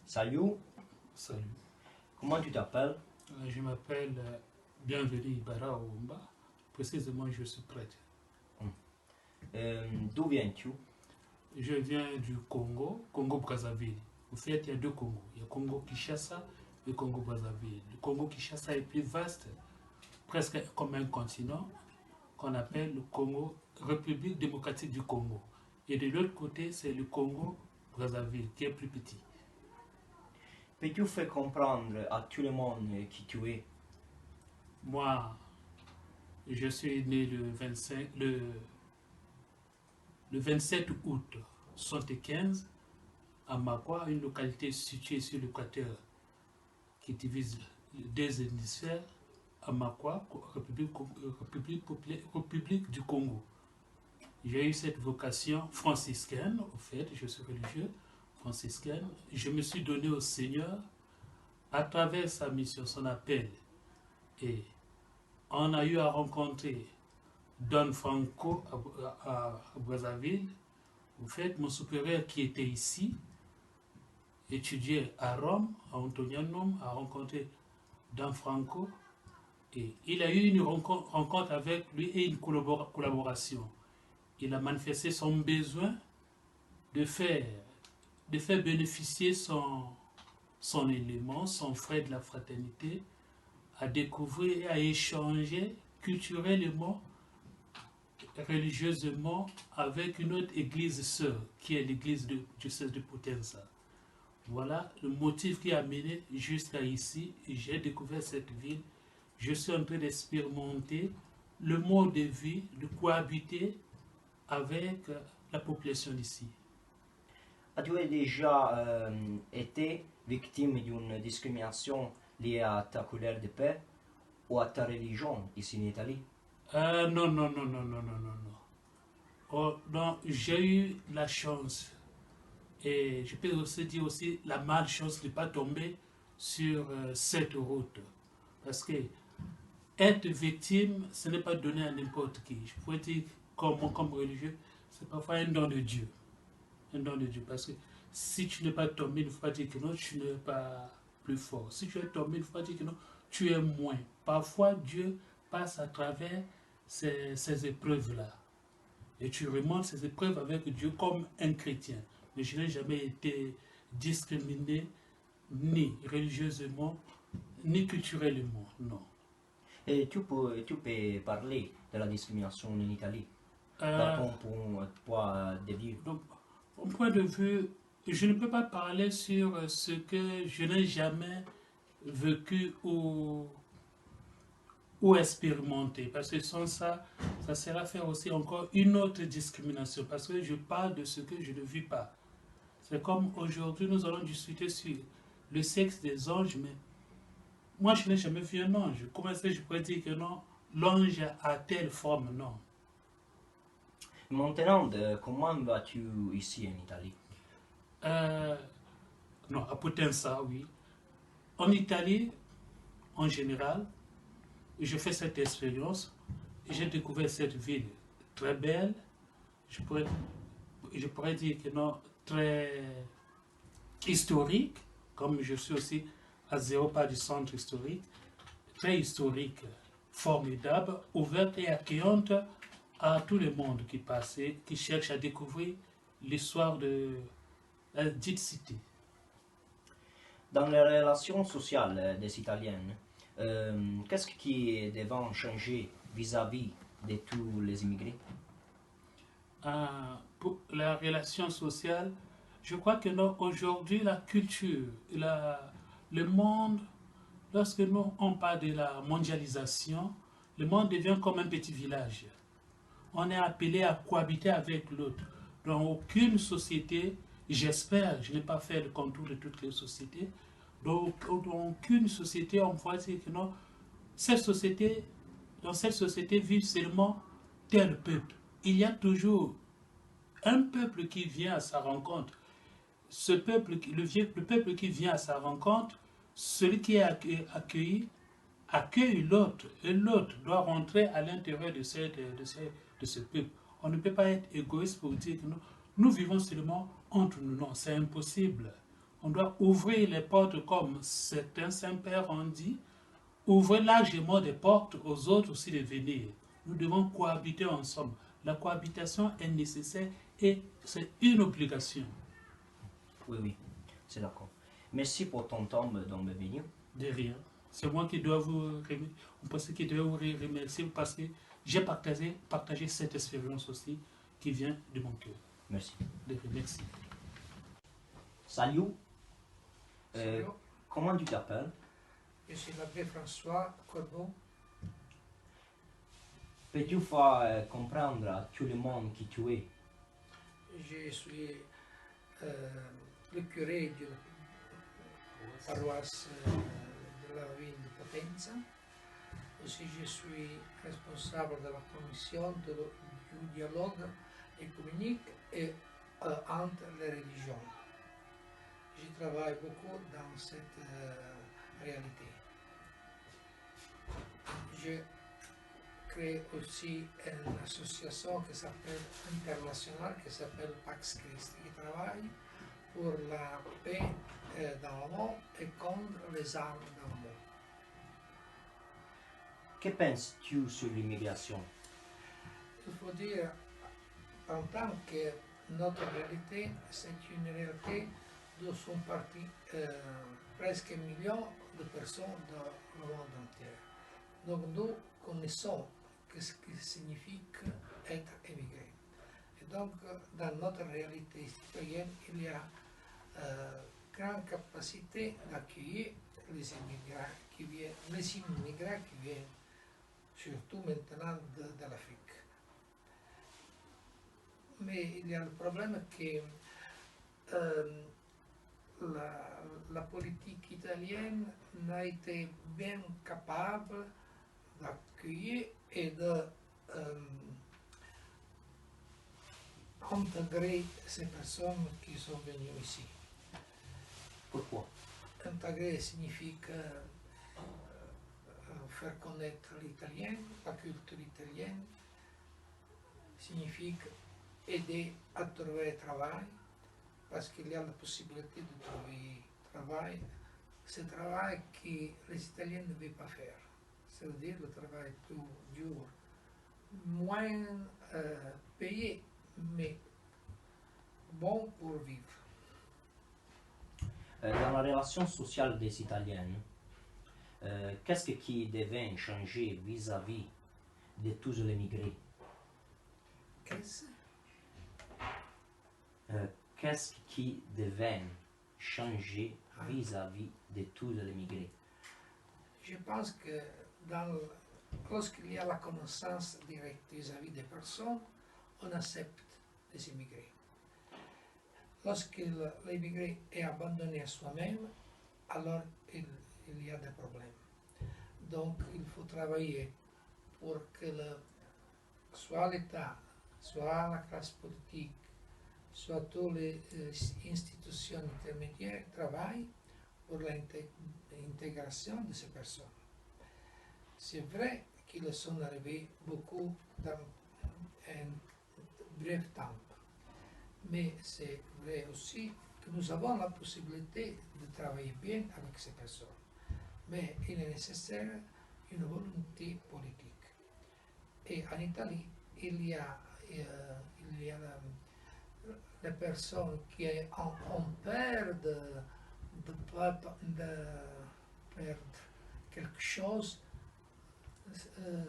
Salut, Salut. comment tu t'appelles? Je m'appelle Bienvenu Ibarra Oumba. Précisément, je suis prêtre. D'où viens-tu? Je viens du Congo, Congo-Brazzaville. En fait, il y a deux Congos. Il y a Congo-Kinshasa et Congo-Brazzaville. Le Congo-Kinshasa est plus vaste, presque comme un continent, qu'on appelle le Congo, République démocratique du Congo. Et de l'autre côté, c'est le Congo-Brazzaville, qui est plus petit. Peux-tu faire comprendre à tout le monde qui tu es? Moi, je suis né le 27 août 1975 à Makwa, une localité située sur l'équateur qui divise deux hémisphères, à Makwa, République du Congo. J'ai eu cette vocation franciscaine, au fait, je suis religieux, franciscaine. Je me suis donné au Seigneur à travers sa mission, son appel. Et on a eu à rencontrer Don Franco à Brazzaville. Au fait, mon supérieur qui était ici, étudiait à Rome, à Antonianum, a rencontré Don Franco. Et il a eu une rencontre avec lui et une collaboration. Il a manifesté son besoin de faire, bénéficier son élément, son frère de la fraternité, à découvrir et à échanger culturellement, religieusement avec une autre église sœur, qui est l'église du diocèse de Potenza. Voilà le motif qui a mené jusqu'à ici. J'ai découvert cette ville. Je suis en train d'expérimenter le mode de vie, de cohabiter avec la population d'ici. As-tu déjà été victime d'une discrimination liée à ta couleur de peau ou à ta religion ici en Italie? Non, non, non, non, non, non, non, non. Oh, non, j'ai eu la chance et je peux aussi dire aussi la malchance de ne pas tomber sur cette route. Parce que être victime, ce n'est pas donné à n'importe qui. Je pourrais dire, comme religieux, c'est parfois un don de Dieu. Un don de Dieu. Parce que si tu n'es pas tombé, il ne faut pas dire que non, tu n'es pas plus fort. Si tu es tombé, il ne faut pas dire que non, tu es moins. Parfois, Dieu passe à travers ces épreuves-là. Et tu remontes ces épreuves avec Dieu comme un chrétien. Mais je n'ai jamais été discriminé, ni religieusement, ni culturellement, non. Et tu peux parler de la discrimination en Italie, dans Euh, ton point de vue. donc, mon point de vue, je ne peux pas parler sur ce que je n'ai jamais vécu ou expérimenté. Parce que sans ça, ça sera faire aussi encore une autre discrimination. Parce que je parle de ce que je ne vis pas. C'est comme aujourd'hui, nous allons discuter sur le sexe des anges, mais moi, je n'ai jamais vu un ange. Comment est-ce que je pourrais dire que non, l'ange a telle forme? Non. Maintenant, comment vas-tu ici en Italie? Euh, non, à Potenza, oui. En Italie, en général, je fais cette expérience. J'ai découvert cette ville très belle. Je pourrais, je pourrais dire que non, très historique, comme je suis aussi à 0 pas du centre historique, très historique, formidable, ouverte et accueillante à tout le monde qui passe et qui cherche à découvrir l'histoire de la dite cité. Dans les relations sociales des Italiennes, qu'est-ce qui devant changer vis-à-vis de tous les immigrés? Pour la relation sociale, je crois que aujourd'hui, la culture, le monde, lorsque nous on parle de la mondialisation, le monde devient comme un petit village. On est appelé à cohabiter avec l'autre. Dans aucune société, j'espère, je n'ai pas fait le contour de toutes les sociétés, dans aucune société, on voit dire que non, cette société, dans cette société vivent seulement tel peuple. Il y a toujours un peuple qui vient à sa rencontre. Ce peuple, le peuple qui vient à sa rencontre, celui qui est accueilli, accueille l'autre. Et l'autre doit rentrer à l'intérieur de ce peuple. On ne peut pas être égoïste pour dire que nous vivons seulement entre nous. Non, c'est impossible. On doit ouvrir les portes comme certains saints-pères ont dit, ouvrir largement des portes aux autres aussi de venir. Nous devons cohabiter ensemble. La cohabitation est nécessaire et c'est une obligation. Oui, oui, c'est d'accord. Merci pour ton temps dans le milieu. De rien. C'est moi qui dois vous remercier. On pense qu'il doit vous remercier parce que j'ai partagé cette expérience aussi qui vient de mon cœur. Merci. De rien. Merci. Salut. Salut. Comment tu t'appelles? Je suis l'abbé François Corbeau. Peux-tu faire comprendre à tout le monde qui tu es? Je suis le curé de la paroisse de la ville de Potenza. Aussi, je suis responsable de la commission du dialogue économique et entre les religions. Je travaille beaucoup dans cette réalité. Je crée aussi une association qui s'appelle internationale, qui s'appelle Pax Christi, qui travaille pour la paix dans le monde et contre les armes dans le monde. Que penses-tu sur l'immigration? Il faut dire, en tant que notre réalité, c'est une réalité d'où sont partis presque 1 million de personnes dans le monde entier. Donc nous connaissons ce qui signifie être émigré. Et donc dans notre réalité citoyenne, il y a grande capacité d'accueillir les immigrants qui viennent, surtout maintenant de l'Afrique. Mais il y a le problème que la politique italienne n'a été bien capable d'accueillir et d'intégrer ces personnes qui sont venues ici. Pourquoi? Intégrer signifie faire connaître l'italien, la culture italienne, signifie aider à trouver travail, parce qu'il y a la possibilité de trouver travail, ce travail que les Italiens ne veulent pas faire, c'est-à-dire le travail plus dur, moins payé, mais bon pour vivre. Dans la relation sociale des Italiens, qu'est-ce qui devait changer vis-à-vis de tous les migrés? Qu'est-ce qui devait changer vis-à-vis de tous les migrés? Je pense que lorsqu'il y a la connaissance directe vis-à-vis des personnes, on accepte les immigrés. Lorsque l'immigré est abandonné à soi-même, alors il y a des problèmes. Donc il faut travailler pour que soit l'État, soit la classe politique, soit toutes les institutions intermédiaires travaillent pour l'intégration de ces personnes. C'est vrai qu'ils sont arrivés beaucoup dans un bref temps, mais c'est vrai aussi que nous avons la possibilité de travailler bien avec ces personnes. Mais il est nécessaire une volonté politique. Et en Italie, il y a les personnes qui ont peur de perdre quelque chose,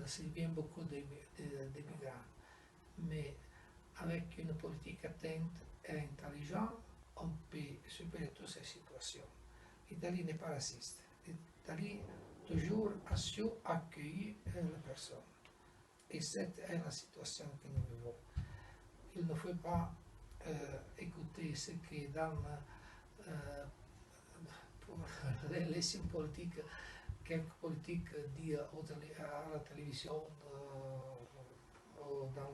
c'est bien beaucoup d'immigrants. Mais avec une politique atteinte et intelligente, on peut superer toutes ces situations. L'Italie n'est pas raciste. L'Italie toujours a su accueillir les personnes. Et cette est la situation que nous vivons. Il ne faut pas écouter ce que dans les signes politiques, quelques politiques disent à la télévision ou dans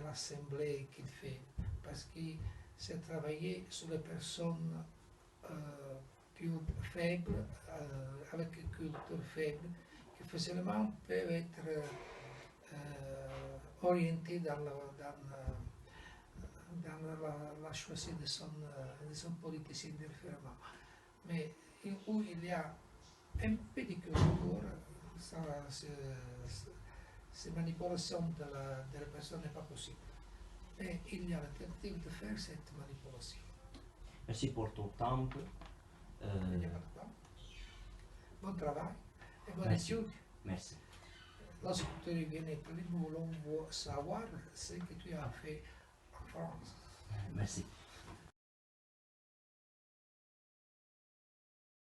l'assemblée qu'il fait. Parce que c'est travailler sur les personnes plus faibles, avec une culture faible, qui facilement peuvent être orientées dans l'a choisi de son politicien différemment. Mais où il y a un petit peu encore, ces manipulations de la personne n'est pas possible. Mais il y a la tentative de faire cette manipulation. Merci pour ton temps. Il n'y a pas de temps. Bon travail et bonne Merci. étude. Merci. Lorsque tu reviens nous voulons savoir ce que tu as fait en France. Merci.